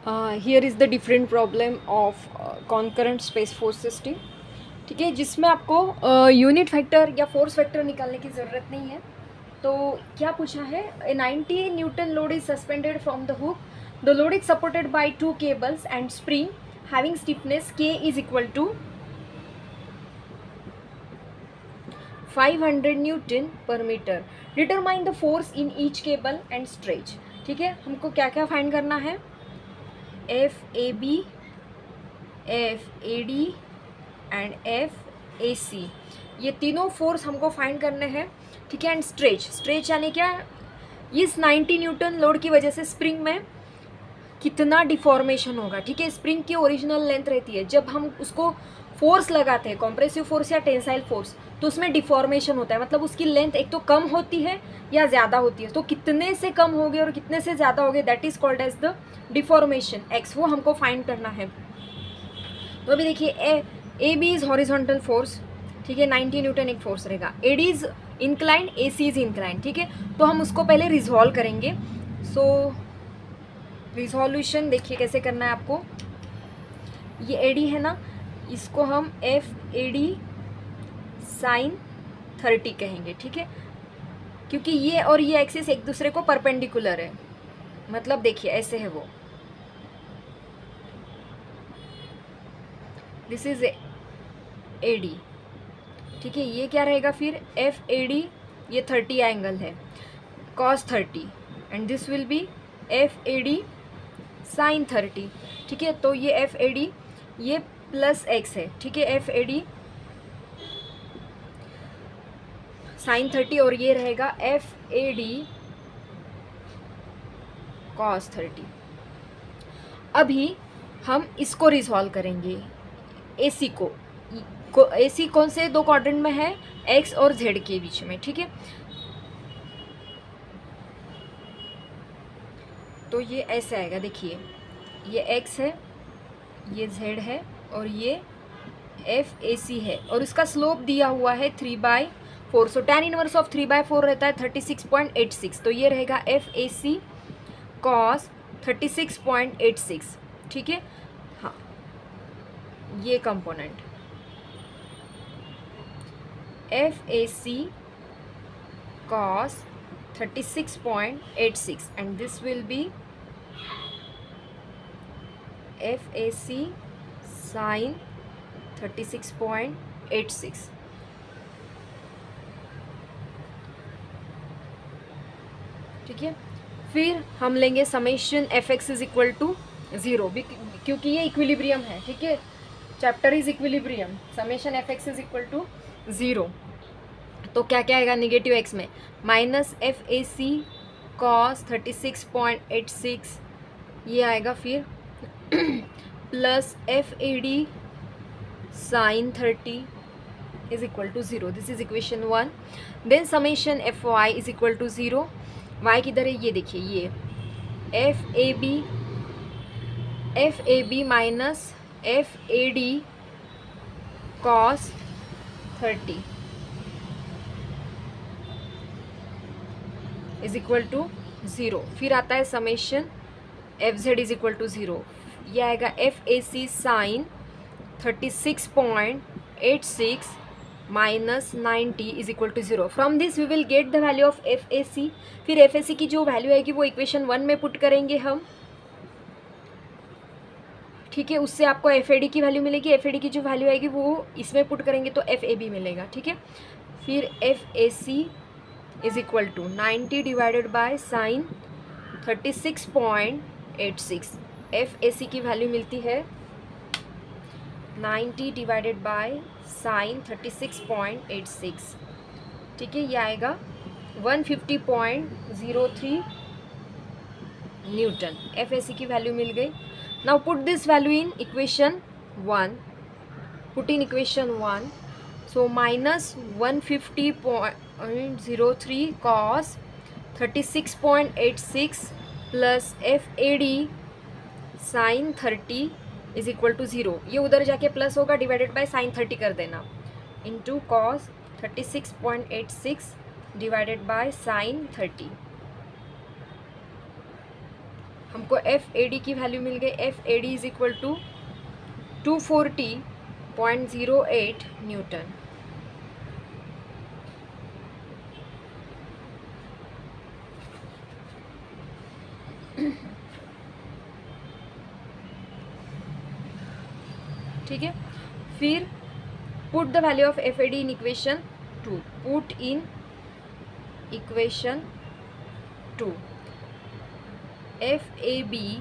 Here is the different problem of concurrent space force system. ठीक है, जिसमें आपको यूनिट फैक्टर या फोर्स फैक्टर निकालने की ज़रूरत नहीं है. तो क्या पूछा है, a 90 newton load is suspended from the hook. The load is supported by 2 cables and spring having stiffness k is equal to 500 newton per metre. Determine the force in each cable and stretch. ठीक है, हमको क्या क्या find करना है, F A B, F A D and F A C, ये तीनों force हमको फाइंड करने हैं. ठीक है, एंड स्ट्रेच यानी क्या, इस 90 न्यूटन लोड की वजह से स्प्रिंग में कितना डिफॉर्मेशन होगा. ठीक है, स्प्रिंग की ओरिजिनल लेंथ रहती है, जब हम उसको फोर्स लगाते हैं, कॉम्प्रेसिव फोर्स या टेंसाइल फोर्स, तो उसमें डिफॉर्मेशन होता है. मतलब उसकी लेंथ एक तो कम होती है या ज़्यादा होती है. तो कितने से कम होगे और कितने से ज़्यादा होगे, that is called as the deformation X, वो हमको फाइंड करना है. तो अभी देखिए, A B is horizontal force. ठीक है, 90 न्यूटन एक फोर्स रहेगा. A D is inclined, A C is inclined. ठीक है, तो हम उसको पहले रिजॉल्व करेंगे. सो रिजोल्यूशन देखिए कैसे करना है आपको. ये ए डी है ना, इसको हम एफ ए डी साइन 30 कहेंगे. ठीक है, क्योंकि ये और ये एक्सिस एक दूसरे को परपेंडिकुलर है. मतलब देखिए ऐसे है वो, दिस इज ए डी. ठीक है, ये क्या रहेगा फिर, एफ ए डी, ये 30 एंगल है, cos 30, and this will be F A D sine 30. ठीक है, तो ये एफ ए डी ये प्लस एक्स है. ठीक है, एफ ए डी साइन 30 और ये रहेगा एफ ए डी कॉस 30. अभी हम इसको रिजॉल्व करेंगे, ए सी को. ए सी कौन से दो क्वाड्रेंट में है, एक्स और जेड के बीच में. ठीक है, तो ये ऐसे आएगा. देखिए ये एक्स है, ये जेड है और ये एफ ए सी है, और इसका स्लोप दिया हुआ है 3/4. सो tan इनवर्स ऑफ 3/4 रहता है 36.86. तो ये रहेगा एफ ए सी कॉस 36.86. ठीक है, हाँ ये component F A C cos 36.86 and this will be F A C sine 36.86. ठीक है, फिर हम लेंगे summation F X is equal to 0, क्योंकि ये इक्विलिब्रियम है. ठीक है, chapter is equilibrium, summation F X is equal to 0. तो क्या क्या आएगा निगेटिव एक्स में, minus F A C cos 36.86 ये आएगा, फिर plus F A D sine 30 is equal to 0. This is equation 1. Then summation F Y is equal to 0. Y किधर है, ये देखिए, ये F A B minus F A D cos 30 is equal to 0. फिर आता है summation F Z is equal to 0. ये आएगा F A C sine 36.86 minus 90 is equal to 0. From this we will get the value of F A C. फिर F A C की जो value आएगी वो इक्वेशन 1 में पुट करेंगे हम. ठीक है, उससे आपको एफ ए डी की वैल्यू मिलेगी. एफ ए डी की जो वैल्यू आएगी वो इसमें पुट करेंगे तो एफ ए बी मिलेगा. ठीक है, फिर F A C is equal to 90 divided by sine 36.86. F A C की वैल्यू मिलती है 90 डिवाइडेड बाय साइन 36.86. ठीक है, ये आएगा 150.03 न्यूटन. एफ ए सी की वैल्यू मिल गई. Now put this value in equation 1. Put in equation 1. So minus 150.03 cos 36.86 plus F A D sine 30 is equal to 0. ये उधर जाके प्लस होगा, डिवाइडेड बाय साइन 30 कर देना, into cos 36.86 divided by sine 30. हमको एफ ए डी की value मिल गई, F A D is equal to 240.08 newton. ठीक है, फिर put the value of F A D in equation 2, put in equation 2, F A B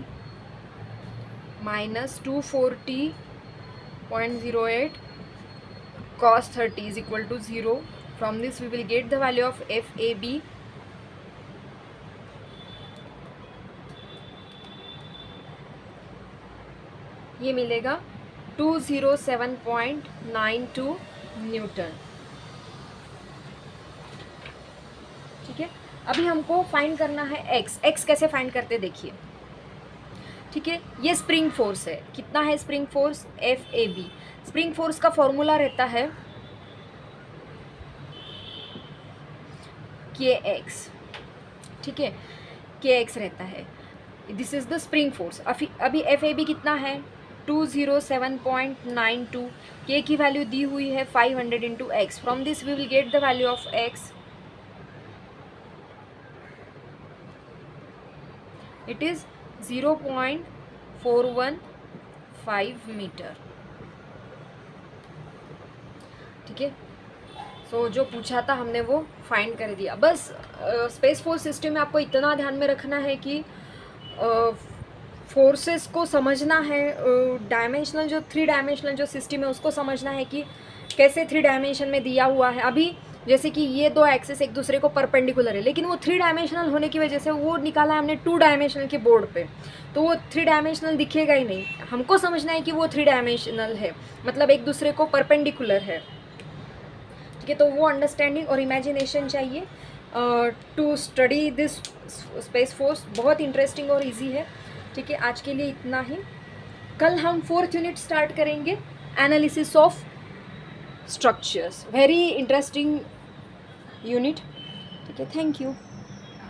minus 240.08 cos 30 is equal to 0. From this we will get the value of FAB. ये मिलेगा 207.92 Newton. ठीक है, अभी हमको find करना है x. X कैसे find करते देखिए। ठीक है, ये स्प्रिंग फोर्स है, कितना है spring force, F A B. Spring force का फॉर्मूला रहता है के एक्स। ठीक है, के एक्स रहता है, this is the spring force. अभी एफ ए बी कितना है 207.92, के की वैल्यू दी हुई है 500 into X. From this we will get the value of X, it is 0.415 metre. ठीक है, सो जो पूछा था हमने वो फाइंड कर दिया। बस स्पेस फोर्स सिस्टम में आपको इतना ध्यान में रखना है कि फोर्सेस को समझना है, डायमेंशनल जो 3 डायमेंशनल जो सिस्टम है उसको समझना है कि कैसे 3 डायमेंशन में दिया हुआ है। अभी जैसे कि ये 2 एक्सिस एक दूसरे को परपेंडिकुलर है, लेकिन वो 3 डायमेंशनल होने की वजह से वो निकाला है हमने 2 डायमेंशनल के बोर्ड पे, तो वो 3 डायमेंशनल दिखेगा ही नहीं। हमको समझना है कि वो 3 डायमेंशनल है, मतलब एक दूसरे को परपेंडिकुलर है। ठीक है, तो वो अंडरस्टैंडिंग और इमेजिनेशन चाहिए to study this space force. बहुत इंटरेस्टिंग और ईजी है। ठीक है, आज के लिए इतना ही। कल हम 4th यूनिट स्टार्ट करेंगे, analysis of structures. Very interesting unit. ठीक है, थैंक यू।